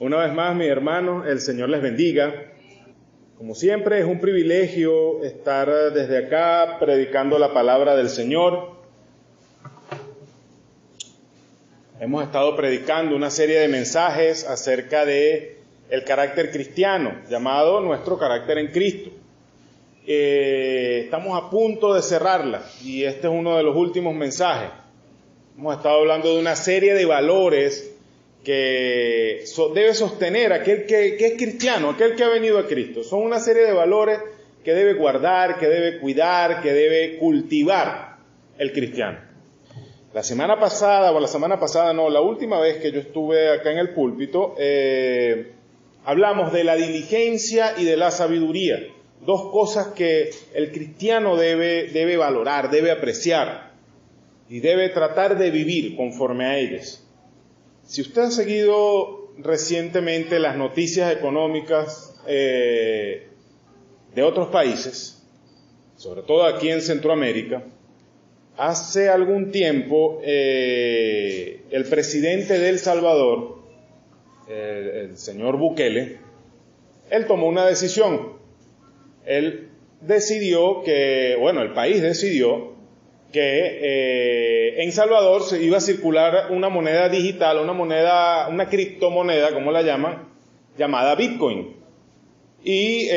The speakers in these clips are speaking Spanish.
Una vez más, mis hermanos, el Señor les bendiga. Como siempre, es un privilegio estar desde acá predicando la palabra del Señor. Hemos estado predicando una serie de mensajes acerca de el carácter cristiano, llamado Nuestro Carácter en Cristo. Estamos a punto de cerrarla y este es uno de los últimos mensajes. Hemos estado hablando de una serie de valores que debe sostener aquel que es cristiano, aquel que ha venido a Cristo. Son una serie de valores que debe guardar, que debe cuidar, que debe cultivar el cristiano. La última vez que yo estuve acá en el púlpito, hablamos de la diligencia y de la sabiduría. Dos cosas que el cristiano debe valorar, debe apreciar y debe tratar de vivir conforme a ellas. Si usted ha seguido recientemente las noticias económicas de otros países, sobre todo aquí en Centroamérica, hace algún tiempo el presidente de El Salvador, el señor Bukele, él tomó una decisión. El país decidió que en Salvador se iba a circular una moneda digital, una criptomoneda, como la llaman, llamada Bitcoin. Y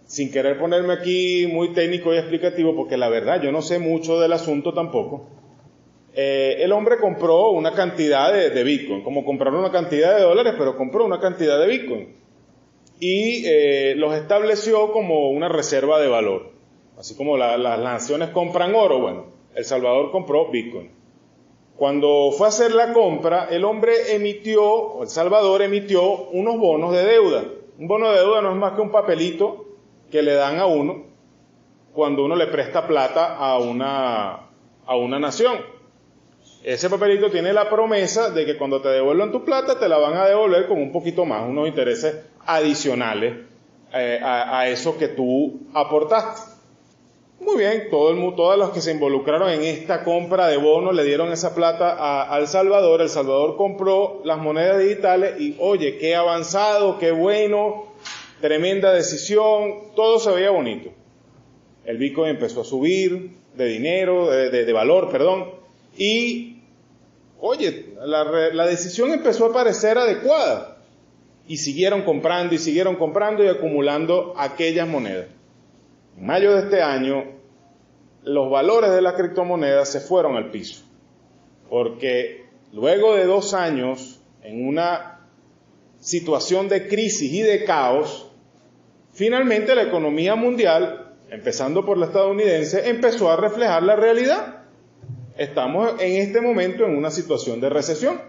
sin querer ponerme aquí muy técnico y explicativo, porque la verdad yo no sé mucho del asunto tampoco, el hombre compró una cantidad de Bitcoin, como comprar una cantidad de dólares, pero compró una cantidad de Bitcoin. Y los estableció como una reserva de valor. Así como las naciones compran oro, bueno, El Salvador compró Bitcoin. Cuando fue a hacer la compra, El Salvador emitió unos bonos de deuda. Un bono de deuda no es más que un papelito que le dan a uno cuando uno le presta plata a una nación. Ese papelito tiene la promesa de que cuando te devuelvan tu plata, te la van a devolver con un poquito más, unos intereses adicionales a eso que tú aportaste. Muy bien, todos los que se involucraron en esta compra de bonos le dieron esa plata a El Salvador. El Salvador compró las monedas digitales y oye, qué avanzado, qué bueno, tremenda decisión, todo se veía bonito. El Bitcoin empezó a subir de valor, y oye, la decisión empezó a parecer adecuada y siguieron comprando y acumulando aquellas monedas. En mayo de este año, los valores de las criptomonedas se fueron al piso, porque luego de 2 años en una situación de crisis y de caos, finalmente la economía mundial, empezando por la estadounidense, empezó a reflejar la realidad. Estamos en este momento en una situación de recesión,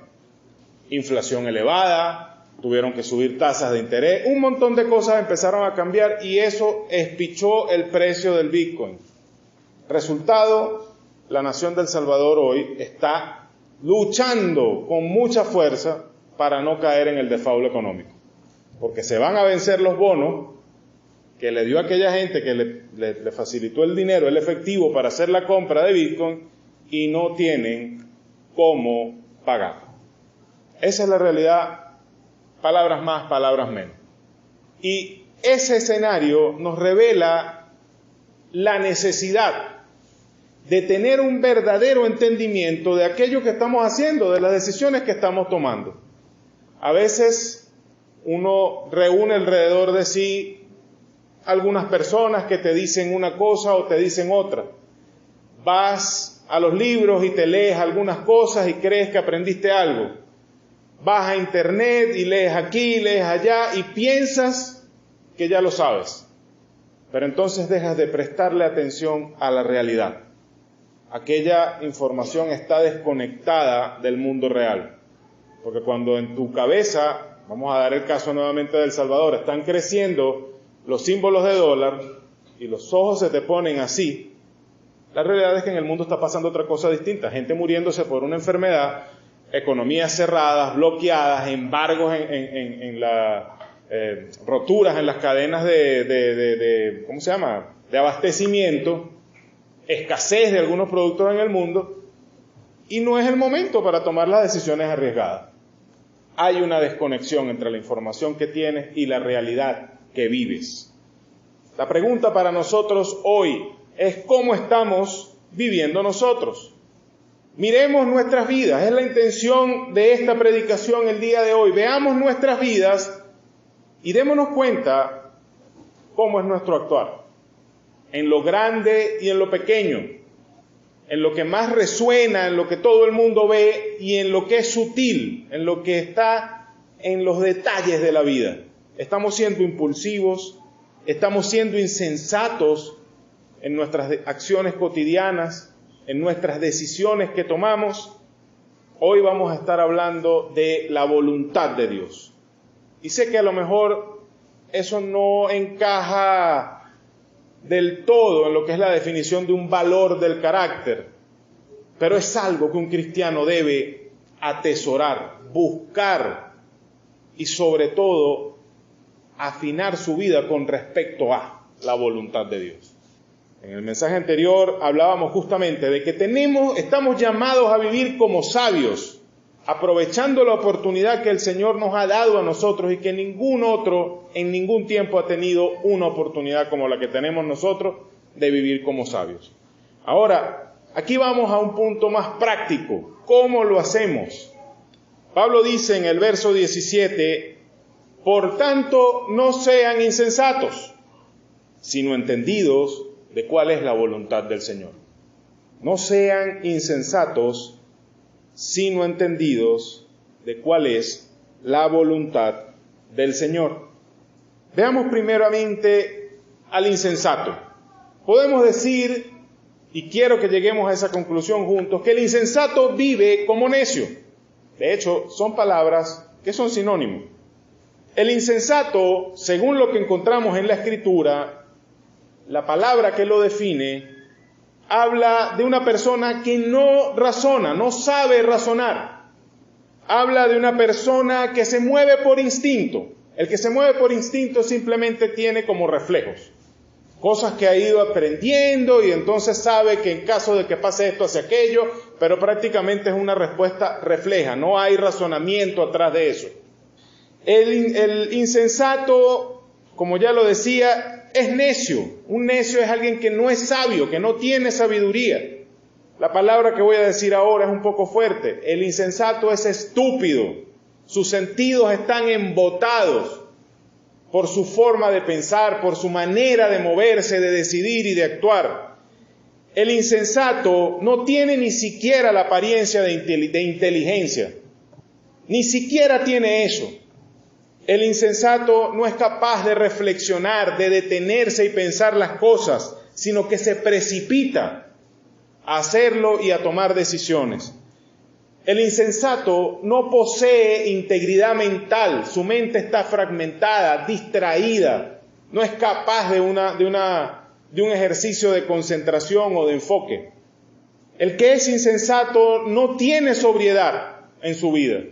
inflación elevada, tuvieron que subir tasas de interés, un montón de cosas empezaron a cambiar y eso espichó el precio del Bitcoin. Resultado, la nación de El Salvador hoy está luchando con mucha fuerza para no caer en el default económico, porque se van a vencer los bonos que le dio aquella gente que le facilitó el dinero, el efectivo para hacer la compra de Bitcoin y no tienen cómo pagar. Esa es la realidad. Palabras más, palabras menos. Y ese escenario nos revela la necesidad de tener un verdadero entendimiento de aquello que estamos haciendo, de las decisiones que estamos tomando. A veces uno reúne alrededor de sí algunas personas que te dicen una cosa o te dicen otra. Vas a los libros y te lees algunas cosas y crees que aprendiste algo. Vas a internet y lees aquí, lees allá y piensas que ya lo sabes. Pero entonces dejas de prestarle atención a la realidad. Aquella información está desconectada del mundo real. Porque cuando en tu cabeza, vamos a dar el caso nuevamente de El Salvador, están creciendo los símbolos de dólar y los ojos se te ponen así, la realidad es que en el mundo está pasando otra cosa distinta. Gente muriéndose por una enfermedad, economías cerradas, bloqueadas, embargos roturas en las cadenas de abastecimiento, escasez de algunos productos en el mundo, y no es el momento para tomar las decisiones arriesgadas. hay una desconexión entre la información que tienes y la realidad que vives. La pregunta para nosotros hoy es ¿cómo estamos viviendo nosotros? Miremos nuestras vidas, es la intención de esta predicación el día de hoy. Veamos nuestras vidas y démonos cuenta cómo es nuestro actuar, en lo grande y en lo pequeño, en lo que más resuena, en lo que todo el mundo ve y en lo que es sutil, en lo que está en los detalles de la vida. Estamos siendo impulsivos, estamos siendo insensatos en nuestras acciones cotidianas, en nuestras decisiones que tomamos. Hoy vamos a estar hablando de la voluntad de Dios. Y sé que a lo mejor eso no encaja del todo en lo que es la definición de un valor del carácter, pero es algo que un cristiano debe atesorar, buscar y sobre todo afinar su vida con respecto a la voluntad de Dios. En el mensaje anterior hablábamos justamente de que estamos llamados a vivir como sabios, aprovechando la oportunidad que el Señor nos ha dado a nosotros y que ningún otro en ningún tiempo ha tenido una oportunidad como la que tenemos nosotros de vivir como sabios. Ahora, aquí vamos a un punto más práctico. ¿Cómo lo hacemos? Pablo dice en el verso 17, por tanto, no sean insensatos, sino entendidos de cuál es la voluntad del Señor. No sean insensatos, sino entendidos de cuál es la voluntad del Señor. Veamos primeramente al insensato. Podemos decir, y quiero que lleguemos a esa conclusión juntos, que el insensato vive como necio. De hecho, son palabras que son sinónimos. El insensato, según lo que encontramos en la Escritura, la palabra que lo define, habla de una persona que no razona, no sabe razonar. Habla de una persona que se mueve por instinto. El que se mueve por instinto simplemente tiene como reflejos cosas que ha ido aprendiendo y entonces sabe que en caso de que pase esto hace aquello, pero prácticamente es una respuesta refleja, no hay razonamiento atrás de eso. El insensato, como ya lo decía, es necio. Un necio es alguien que no es sabio, que no tiene sabiduría. La palabra que voy a decir ahora es un poco fuerte. El insensato es estúpido. Sus sentidos están embotados por su forma de pensar, por su manera de moverse, de decidir y de actuar. El insensato no tiene ni siquiera la apariencia de inteligencia. Ni siquiera tiene eso. El insensato no es capaz de reflexionar, de detenerse y pensar las cosas, sino que se precipita a hacerlo y a tomar decisiones. El insensato no posee integridad mental, su mente está fragmentada, distraída, no es capaz de un ejercicio de concentración o de enfoque. El que es insensato no tiene sobriedad en su vida.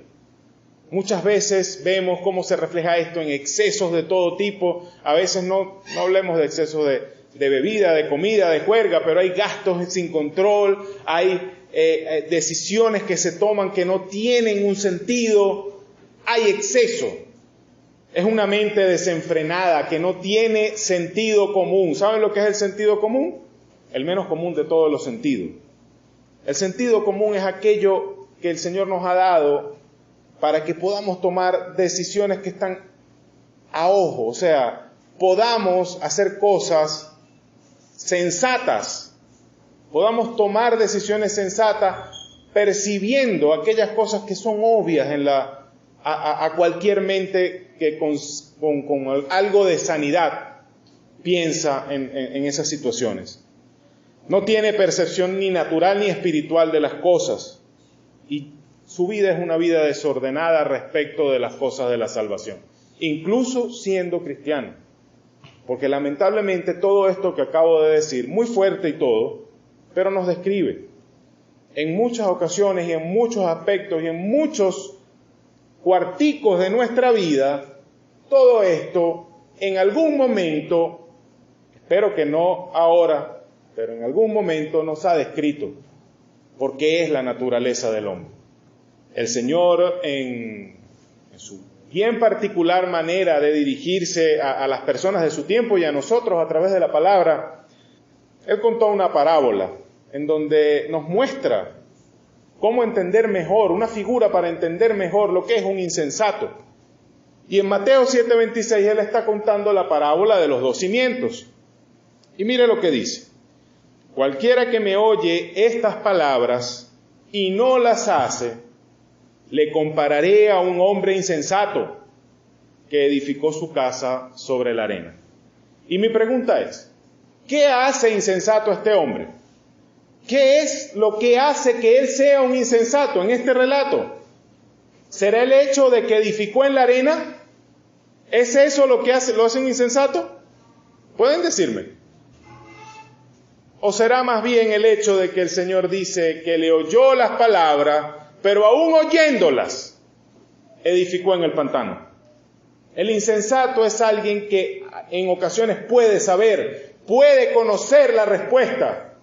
Muchas veces vemos cómo se refleja esto en excesos de todo tipo. A veces no hablemos de excesos de bebida, de comida, de juerga, pero hay gastos sin control, hay decisiones que se toman que no tienen un sentido, hay exceso. Es una mente desenfrenada que no tiene sentido común. ¿Saben lo que es el sentido común? El menos común de todos los sentidos. El sentido común es aquello que el Señor nos ha dado para que podamos tomar decisiones que están a ojo, o sea, podamos hacer cosas sensatas, podamos tomar decisiones sensatas percibiendo aquellas cosas que son obvias a cualquier mente que con algo de sanidad piensa en esas situaciones. No tiene percepción ni natural ni espiritual de las cosas y su vida es una vida desordenada respecto de las cosas de la salvación, incluso siendo cristiano. Porque lamentablemente todo esto que acabo de decir, muy fuerte y todo, pero nos describe. En muchas ocasiones y en muchos aspectos y en muchos cuarticos de nuestra vida, todo esto en algún momento, espero que no ahora, pero en algún momento nos ha descrito, porque es la naturaleza del hombre. El Señor en en su bien particular manera de dirigirse a las personas de su tiempo y a nosotros a través de la palabra, Él contó una parábola en donde nos muestra cómo entender mejor, una figura para entender mejor lo que es un insensato. Y en Mateo 7:26 Él está contando la parábola de los 2 cimientos. Y mire lo que dice: cualquiera que me oye estas palabras y no las hace, le compararé a un hombre insensato que edificó su casa sobre la arena. Y mi pregunta es, ¿qué hace insensato este hombre? ¿Qué es lo que hace que él sea un insensato en este relato? ¿Será el hecho de que edificó en la arena? ¿Es eso lo que lo hace un insensato? ¿Pueden decirme? ¿O será más bien el hecho de que el Señor dice que le oyó las palabras, pero aún oyéndolas, edificó en el pantano? El insensato es alguien que en ocasiones puede saber, puede conocer la respuesta,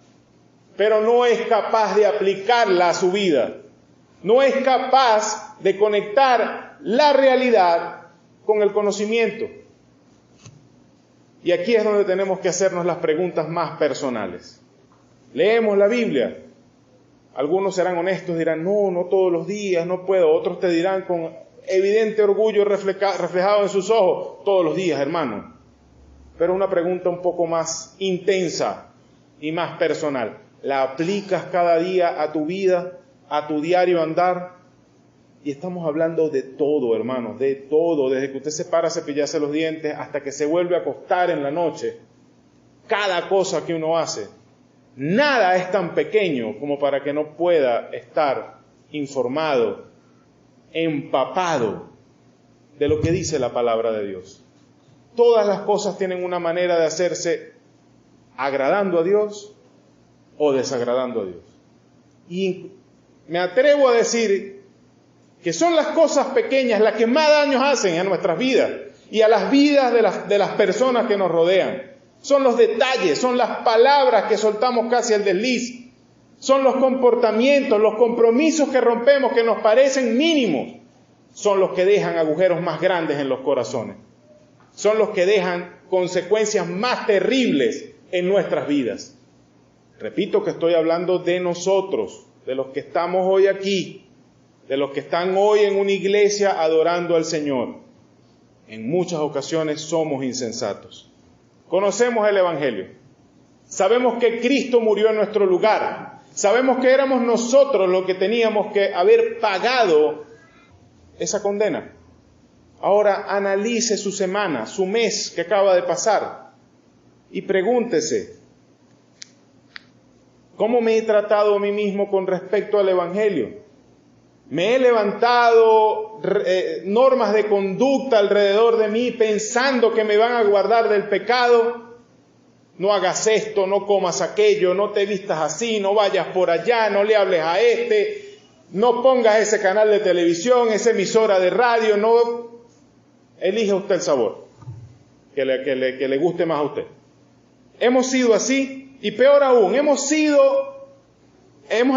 pero no es capaz de aplicarla a su vida. No es capaz de conectar la realidad con el conocimiento. Y aquí es donde tenemos que hacernos las preguntas más personales. Leemos la Biblia. Algunos serán honestos, dirán, no todos los días, no puedo. Otros te dirán con evidente orgullo reflejado en sus ojos, todos los días, hermano. Pero una pregunta un poco más intensa y más personal. ¿La aplicas cada día a tu vida, a tu diario andar? Y estamos hablando de todo, hermanos, de todo, desde que usted se para a cepillarse los dientes hasta que se vuelve a acostar en la noche. Cada cosa que uno hace, nada es tan pequeño como para que no pueda estar informado, empapado de lo que dice la palabra de Dios. Todas las cosas tienen una manera de hacerse agradando a Dios o desagradando a Dios. Y me atrevo a decir que son las cosas pequeñas las que más daños hacen a nuestras vidas y a las vidas de las personas que nos rodean. Son los detalles, son las palabras que soltamos casi al desliz, son los comportamientos, los compromisos que rompemos que nos parecen mínimos, son los que dejan agujeros más grandes en los corazones, son los que dejan consecuencias más terribles en nuestras vidas. Repito que estoy hablando de nosotros, de los que estamos hoy aquí, de los que están hoy en una iglesia adorando al Señor. En muchas ocasiones somos insensatos. Conocemos el Evangelio. Sabemos que Cristo murió en nuestro lugar. Sabemos que éramos nosotros los que teníamos que haber pagado esa condena. Ahora analice su semana, su mes que acaba de pasar y pregúntese, ¿cómo me he tratado a mí mismo con respecto al Evangelio? ¿Me he levantado normas de conducta alrededor de mí pensando que me van a guardar del pecado? No hagas esto, no comas aquello, no te vistas así, no vayas por allá, no le hables a este, no pongas ese canal de televisión, esa emisora de radio, no. Elige usted el sabor que le guste más a usted. Hemos sido así, y peor aún, hemos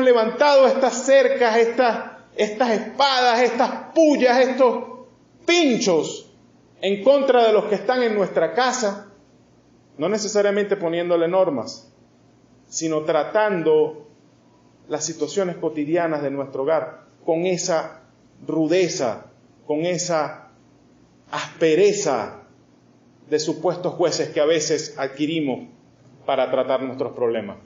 levantado estas cercas, estas espadas, estas pullas, estos pinchos en contra de los que están en nuestra casa, no necesariamente poniéndole normas, sino tratando las situaciones cotidianas de nuestro hogar con esa rudeza, con esa aspereza de supuestos jueces que a veces adquirimos para tratar nuestros problemas.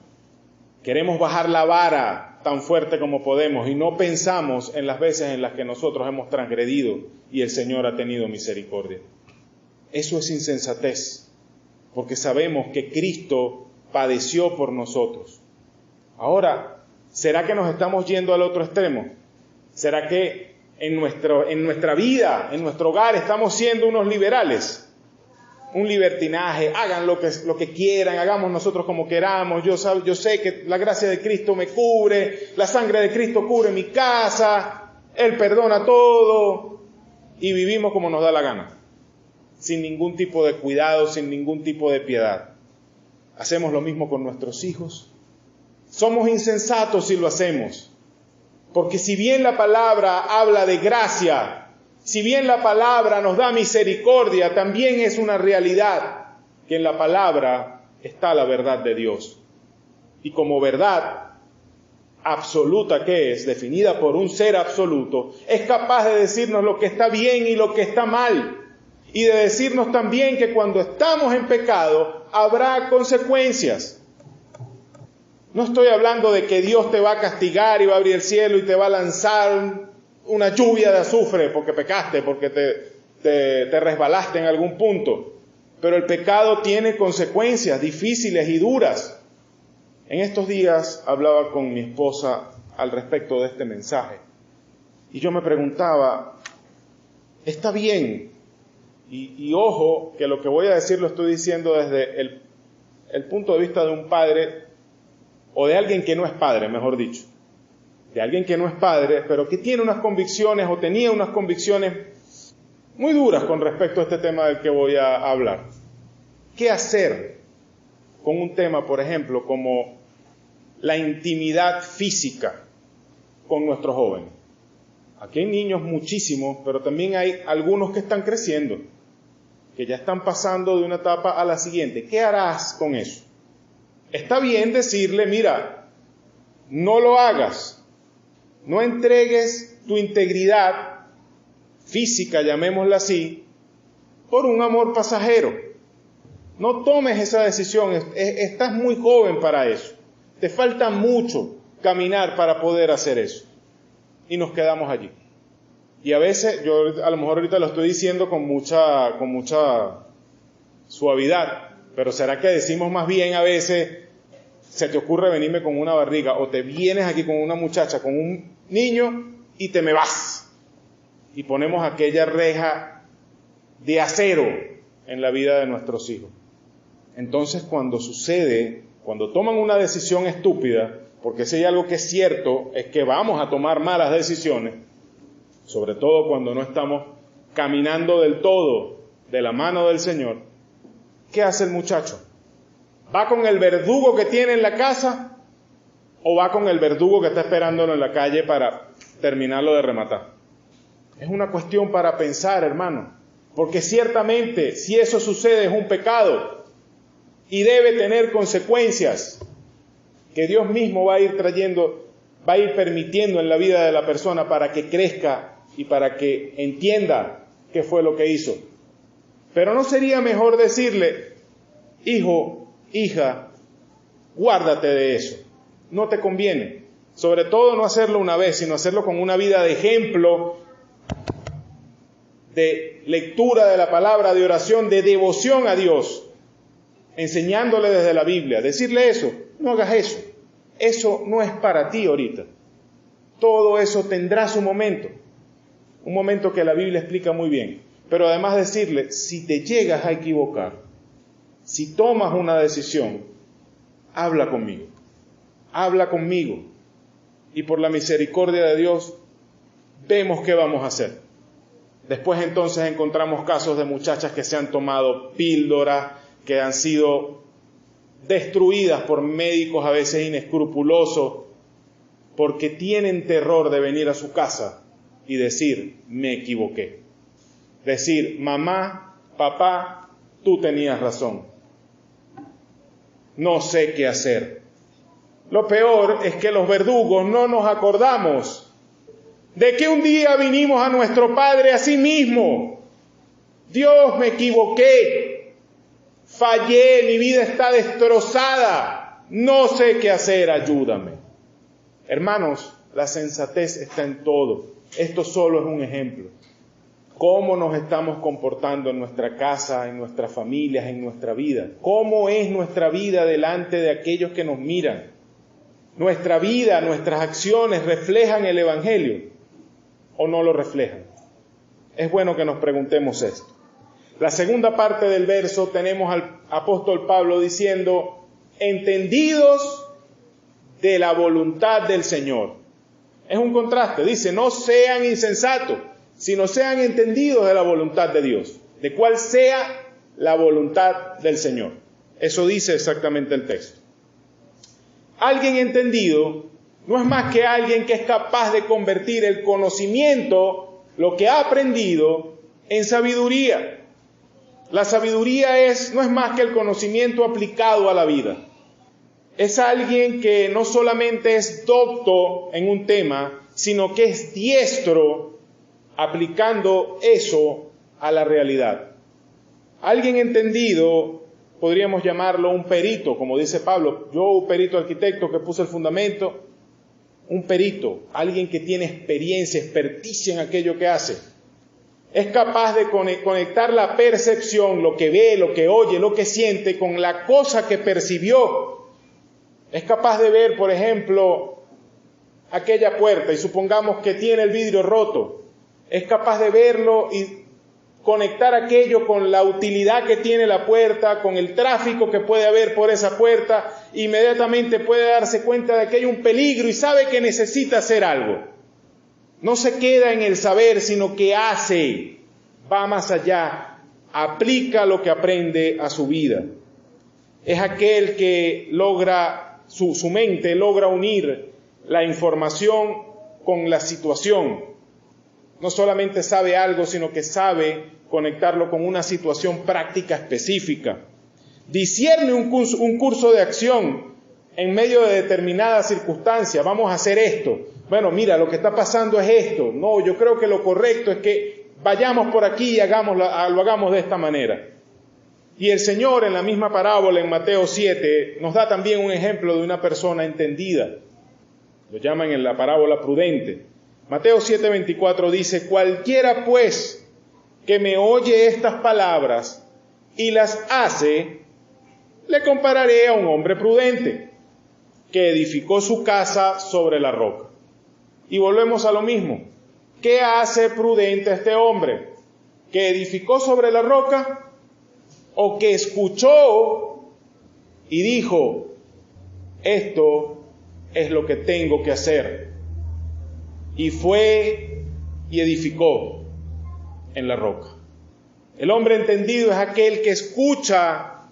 Queremos bajar la vara tan fuerte como podemos y no pensamos en las veces en las que nosotros hemos transgredido y el Señor ha tenido misericordia. Eso es insensatez, porque sabemos que Cristo padeció por nosotros. Ahora, ¿será que nos estamos yendo al otro extremo? ¿Será que en nuestra vida, en nuestro hogar, estamos siendo unos liberales? Un libertinaje, hagan lo que quieran, hagamos nosotros como queramos, yo sé que la gracia de Cristo me cubre, la sangre de Cristo cubre mi casa, Él perdona todo, y vivimos como nos da la gana, sin ningún tipo de cuidado, sin ningún tipo de piedad. ¿Hacemos lo mismo con nuestros hijos? Somos insensatos si lo hacemos, porque si bien la palabra habla de gracia, Si bien la palabra nos da misericordia, también es una realidad que en la palabra está la verdad de Dios. Y como verdad absoluta que es, definida por un ser absoluto, es capaz de decirnos lo que está bien y lo que está mal. Y de decirnos también que cuando estamos en pecado habrá consecuencias. No estoy hablando de que Dios te va a castigar y va a abrir el cielo y te va a lanzar una lluvia de azufre porque pecaste, porque te resbalaste en algún punto. Pero el pecado tiene consecuencias difíciles y duras. En estos días hablaba con mi esposa al respecto de este mensaje. Y yo me preguntaba, ¿está bien? Y ojo, que lo que voy a decir lo estoy diciendo desde el punto de vista de un padre, o de alguien que no es padre, mejor dicho. De alguien que no es padre, pero que tiene unas convicciones, o tenía unas convicciones muy duras con respecto a este tema del que voy a hablar. ¿Qué hacer con un tema, por ejemplo, como la intimidad física con nuestros jóvenes? Aquí hay niños muchísimos, pero también hay algunos que están creciendo, que ya están pasando de una etapa a la siguiente. ¿Qué harás con eso? Está bien decirle, mira, no lo hagas, no entregues tu integridad física, llamémosla así, por un amor pasajero. No tomes esa decisión, estás muy joven para eso. Te falta mucho caminar para poder hacer eso. Y nos quedamos allí. Y a veces, yo a lo mejor ahorita lo estoy diciendo con mucha suavidad, pero ¿será que decimos más bien a veces, se te ocurre venirme con una barriga, o te vienes aquí con una muchacha, con un niño, y te me vas? Y ponemos aquella reja de acero en la vida de nuestros hijos. Entonces, cuando sucede, cuando toman una decisión estúpida, porque si hay algo que es cierto, es que vamos a tomar malas decisiones, sobre todo cuando no estamos caminando del todo de la mano del Señor. ¿Qué hace el muchacho? ¿Va con el verdugo que tiene en la casa o va con el verdugo que está esperándolo en la calle para terminarlo de rematar? Es una cuestión para pensar, hermano, porque ciertamente si eso sucede es un pecado y debe tener consecuencias que Dios mismo va a ir trayendo, va a ir permitiendo en la vida de la persona para que crezca y para que entienda qué fue lo que hizo. Pero ¿no sería mejor decirle, hijo, hija, guárdate de eso? No te conviene. Sobre todo no hacerlo una vez, sino hacerlo con una vida de ejemplo, de lectura de la palabra, de oración, de devoción a Dios, enseñándole desde la Biblia. Decirle eso, no hagas eso. Eso no es para ti ahorita. Todo eso tendrá su momento. Un momento que la Biblia explica muy bien. Pero además decirle, si te llegas a equivocar, si tomas una decisión, habla conmigo. Habla conmigo. Y por la misericordia de Dios, vemos qué vamos a hacer. Después entonces encontramos casos de muchachas que se han tomado píldoras, que han sido destruidas por médicos a veces inescrupulosos, porque tienen terror de venir a su casa y decir, me equivoqué. Decir, mamá, papá, tú tenías razón. No sé qué hacer. Lo peor es que los verdugos no nos acordamos de que un día vinimos a nuestro Padre a sí mismo. Dios, me equivoqué, fallé, mi vida está destrozada, no sé qué hacer, ayúdame. Hermanos, la sensatez está en todo. Esto solo es un ejemplo. ¿Cómo nos estamos comportando en nuestra casa, en nuestras familias, en nuestra vida? ¿Cómo es nuestra vida delante de aquellos que nos miran? ¿Nuestra vida, nuestras acciones reflejan el Evangelio o no lo reflejan? Es bueno que nos preguntemos esto. La segunda parte del verso tenemos al apóstol Pablo diciendo, entendidos de la voluntad del Señor. Es un contraste, dice, no sean insensatos, sino sean entendidos de la voluntad de Dios, de cuál sea la voluntad del Señor. Eso dice exactamente el texto. Alguien entendido no es más que alguien que es capaz de convertir el conocimiento lo que ha aprendido en sabiduría. La sabiduría no es más que el conocimiento aplicado a la vida. Es alguien que no solamente es docto en un tema, sino que es diestro aplicando eso a la realidad. Alguien entendido, podríamos llamarlo un perito, como dice Pablo. Yo, perito arquitecto que puse el fundamento, un perito, alguien que tiene experiencia, experticia en aquello que hace. Es capaz de conectar la percepción, lo que ve, lo que oye, lo que siente, con la cosa que percibió. Es capaz de ver, por ejemplo, aquella puerta y supongamos que tiene el vidrio roto. Es capaz de verlo y conectar aquello con la utilidad que tiene la puerta, con el tráfico que puede haber por esa puerta. Inmediatamente puede darse cuenta de que hay un peligro y sabe que necesita hacer algo. No se queda en el saber, sino que hace, va más allá, aplica lo que aprende a su vida. Es aquel que logra, su mente logra unir la información con la situación. No solamente sabe algo, sino que sabe conectarlo con una situación práctica específica. Discierne un curso de acción en medio de determinadas circunstancias. Vamos a hacer esto. Bueno, mira, lo que está pasando es esto. No, yo creo que lo correcto es que vayamos por aquí y lo hagamos de esta manera. Y el Señor en la misma parábola en Mateo 7 nos da también un ejemplo de una persona entendida. Lo llaman en la parábola prudente. Mateo 7:24 dice: cualquiera pues que me oye estas palabras y las hace, le compararé a un hombre prudente que edificó su casa sobre la roca. Y volvemos a lo mismo. ¿Qué hace prudente este hombre? ¿Que edificó sobre la roca? ¿O que escuchó y dijo, esto es lo que tengo que hacer? Y fue y edificó en la roca. El hombre entendido es aquel que escucha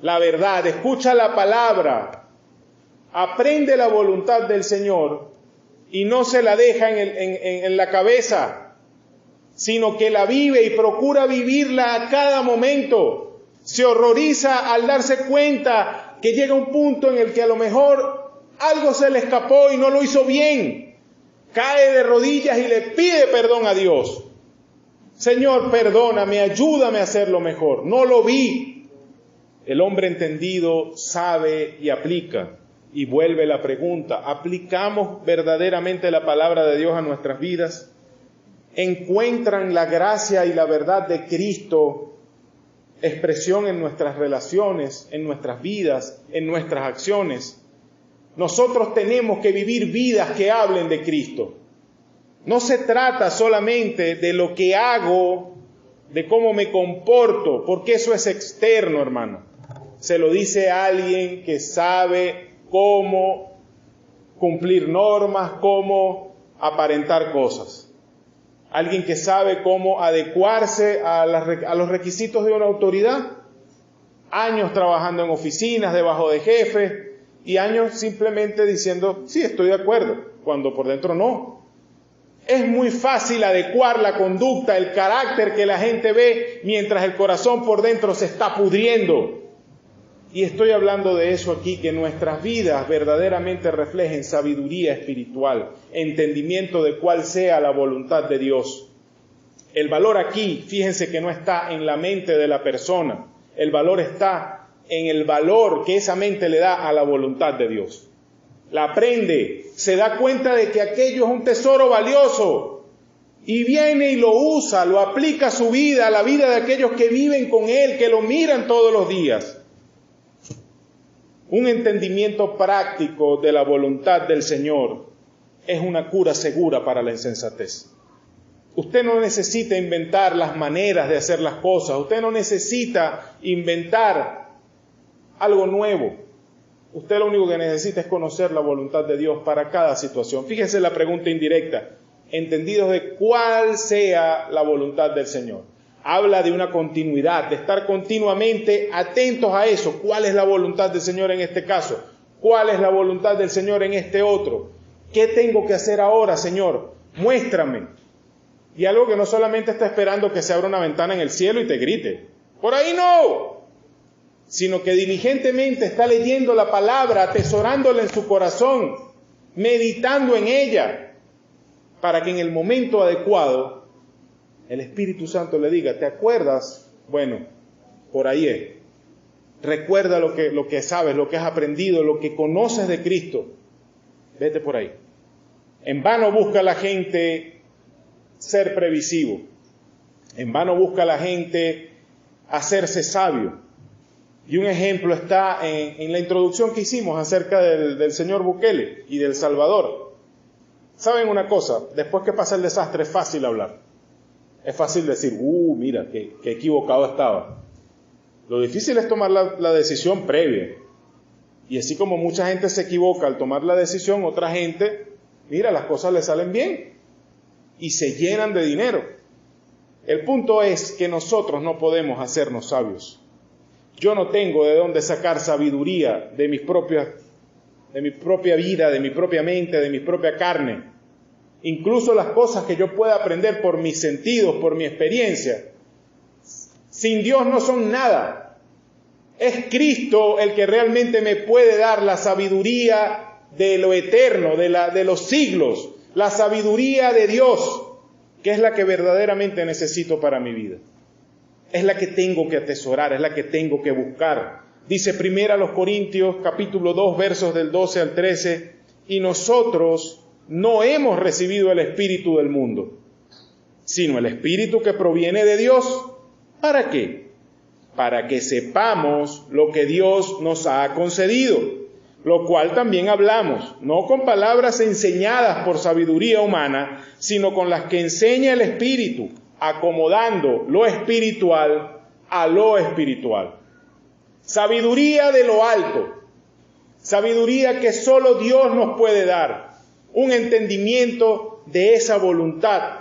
la verdad, escucha la palabra, aprende la voluntad del Señor y no se la deja en la cabeza, sino que la vive y procura vivirla a cada momento. Se horroriza al darse cuenta que llega un punto en el que a lo mejor algo se le escapó y no lo hizo bien. Cae de rodillas y le pide perdón a Dios. Señor, perdóname, ayúdame a hacerlo mejor. No lo vi. El hombre entendido sabe y aplica. Y vuelve la pregunta: ¿aplicamos verdaderamente la palabra de Dios a nuestras vidas? ¿Encuentran la gracia y la verdad de Cristo expresión en nuestras relaciones, en nuestras vidas, en nuestras acciones? Nosotros tenemos que vivir vidas que hablen de Cristo. No se trata solamente de lo que hago, de cómo me comporto, porque eso es externo, hermano. Se lo dice a alguien que sabe cómo cumplir normas, cómo aparentar cosas. Alguien que sabe cómo adecuarse a los requisitos de una autoridad. Años trabajando en oficinas, debajo de jefes, y años simplemente diciendo, sí, estoy de acuerdo, cuando por dentro no. Es muy fácil adecuar la conducta, el carácter que la gente ve, mientras el corazón por dentro se está pudriendo. Y estoy hablando de eso aquí, que nuestras vidas verdaderamente reflejen sabiduría espiritual, entendimiento de cuál sea la voluntad de Dios. El valor aquí, fíjense que no está en la mente de la persona, el valor está en el valor que esa mente le da a la voluntad de Dios. La aprende, se da cuenta de que aquello es un tesoro valioso y viene y lo usa, lo aplica a su vida, a la vida de aquellos que viven con Él, que lo miran todos los días. Un entendimiento práctico de la voluntad del Señor es una cura segura para la insensatez. Usted no necesita inventar las maneras de hacer las cosas, usted no necesita inventar algo nuevo. Usted lo único que necesita es conocer la voluntad de Dios para cada situación. Fíjese la pregunta indirecta, entendidos de cuál sea la voluntad del Señor. Habla de una continuidad, de estar continuamente atentos a eso. ¿Cuál es la voluntad del Señor en este caso? ¿Cuál es la voluntad del Señor en este otro? ¿Qué tengo que hacer ahora, Señor? Muéstrame. Y algo que no solamente está esperando que se abra una ventana en el cielo y te grite. Por ahí no. Sino que diligentemente está leyendo la palabra, atesorándola en su corazón, meditando en ella, para que en el momento adecuado el Espíritu Santo le diga, ¿te acuerdas? Bueno, por ahí es. Recuerda lo que sabes, lo que has aprendido, lo que conoces de Cristo. Vete por ahí. En vano busca la gente ser previsivo. En vano busca la gente hacerse sabio. Y un ejemplo está en la introducción que hicimos acerca del señor Bukele y del Salvador. ¿Saben una cosa? Después que pasa el desastre es fácil hablar. Es fácil decir, mira, qué equivocado estaba. Lo difícil es tomar la decisión previa. Y así como mucha gente se equivoca al tomar la decisión, otra gente, mira, las cosas le salen bien y se llenan de dinero. El punto es que nosotros no podemos hacernos sabios. Yo no tengo de dónde sacar sabiduría de mi propia vida, de mi propia mente, de mi propia carne. Incluso las cosas que yo pueda aprender por mis sentidos, por mi experiencia, sin Dios no son nada. Es Cristo el que realmente me puede dar la sabiduría de lo eterno, de los siglos, la sabiduría de Dios, que es la que verdaderamente necesito para mi vida. Es la que tengo que atesorar, es la que tengo que buscar. Dice 1 Corintios capítulo 2, versos del 12 al 13, y nosotros no hemos recibido el espíritu del mundo, sino el espíritu que proviene de Dios. ¿Para qué? Para que sepamos lo que Dios nos ha concedido, lo cual también hablamos, no con palabras enseñadas por sabiduría humana, sino con las que enseña el Espíritu, acomodando lo espiritual a lo espiritual. Sabiduría de lo alto, sabiduría que solo Dios nos puede dar, un entendimiento de esa voluntad,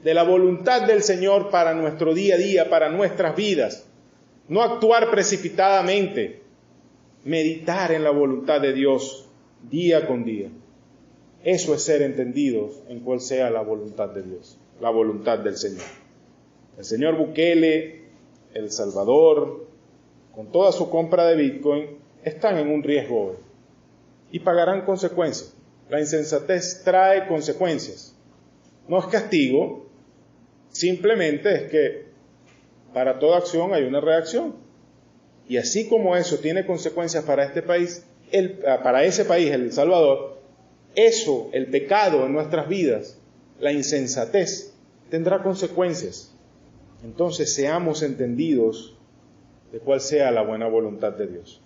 de la voluntad del Señor para nuestro día a día, para nuestras vidas. No actuar precipitadamente, meditar en la voluntad de Dios día con día. Eso es ser entendidos en cuál sea la voluntad de Dios, la voluntad del Señor. El señor Bukele, El Salvador, con toda su compra de Bitcoin, están en un riesgo hoy y pagarán consecuencias. La insensatez trae consecuencias. No es castigo, simplemente es que para toda acción hay una reacción. Y así como eso tiene consecuencias para este país, para ese país, El Salvador, eso, el pecado en nuestras vidas, la insensatez, tendrá consecuencias. Entonces seamos entendidos de cuál sea la buena voluntad de Dios.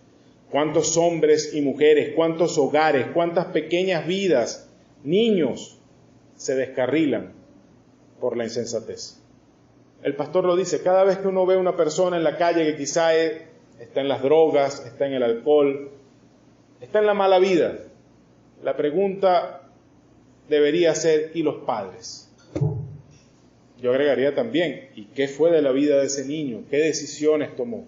Cuántos hombres y mujeres, cuántos hogares, cuántas pequeñas vidas, niños, se descarrilan por la insensatez. El pastor lo dice, cada vez que uno ve a una persona en la calle que quizá está en las drogas, está en el alcohol, está en la mala vida, la pregunta debería ser, ¿y los padres? Yo agregaría también, ¿y qué fue de la vida de ese niño? ¿Qué decisiones tomó?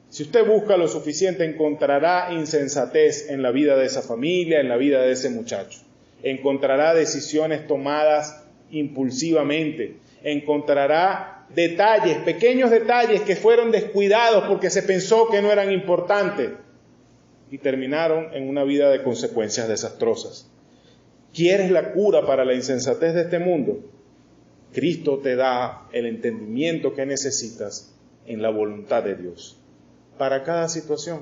Si usted busca lo suficiente, encontrará insensatez en la vida de esa familia, en la vida de ese muchacho. Encontrará decisiones tomadas impulsivamente. Encontrará detalles, pequeños detalles que fueron descuidados porque se pensó que no eran importantes y terminaron en una vida de consecuencias desastrosas. ¿Quieres la cura para la insensatez de este mundo? Cristo te da el entendimiento que necesitas en la voluntad de Dios para cada situación.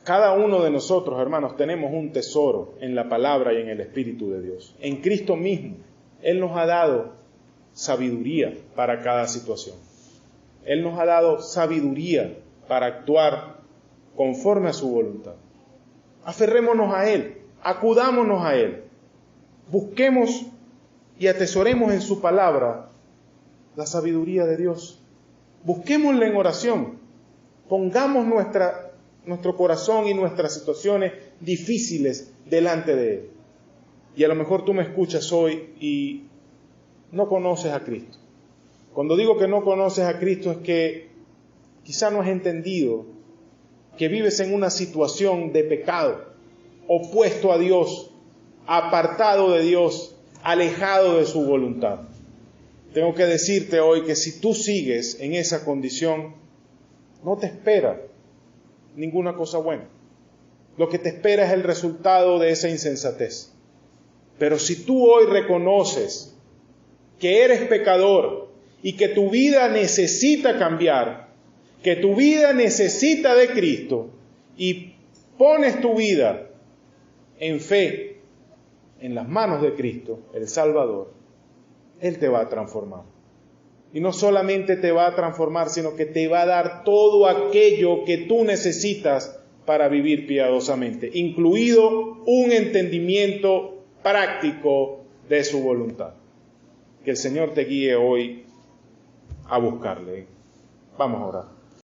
Cada uno de nosotros, hermanos, tenemos un tesoro en la palabra y en el Espíritu de Dios. En Cristo mismo, Él nos ha dado sabiduría para cada situación. Él nos ha dado sabiduría para actuar conforme a su voluntad. Aferrémonos a Él, acudámonos a Él, busquemos y atesoremos en su palabra la sabiduría de Dios. Busquémosla en oración, pongamos nuestro corazón y nuestras situaciones difíciles delante de Él. Y a lo mejor tú me escuchas hoy y no conoces a Cristo. Cuando digo que no conoces a Cristo es que quizá no has entendido que vives en una situación de pecado, opuesto a Dios, apartado de Dios, alejado de su voluntad. Tengo que decirte hoy que si tú sigues en esa condición, no te espera ninguna cosa buena. Lo que te espera es el resultado de esa insensatez. Pero si tú hoy reconoces que eres pecador y que tu vida necesita cambiar, que tu vida necesita de Cristo, y pones tu vida en fe en las manos de Cristo, el Salvador, Él te va a transformar. Y no solamente te va a transformar, sino que te va a dar todo aquello que tú necesitas para vivir piadosamente, incluido un entendimiento práctico de su voluntad. Que el Señor te guíe hoy a buscarle. Vamos a orar.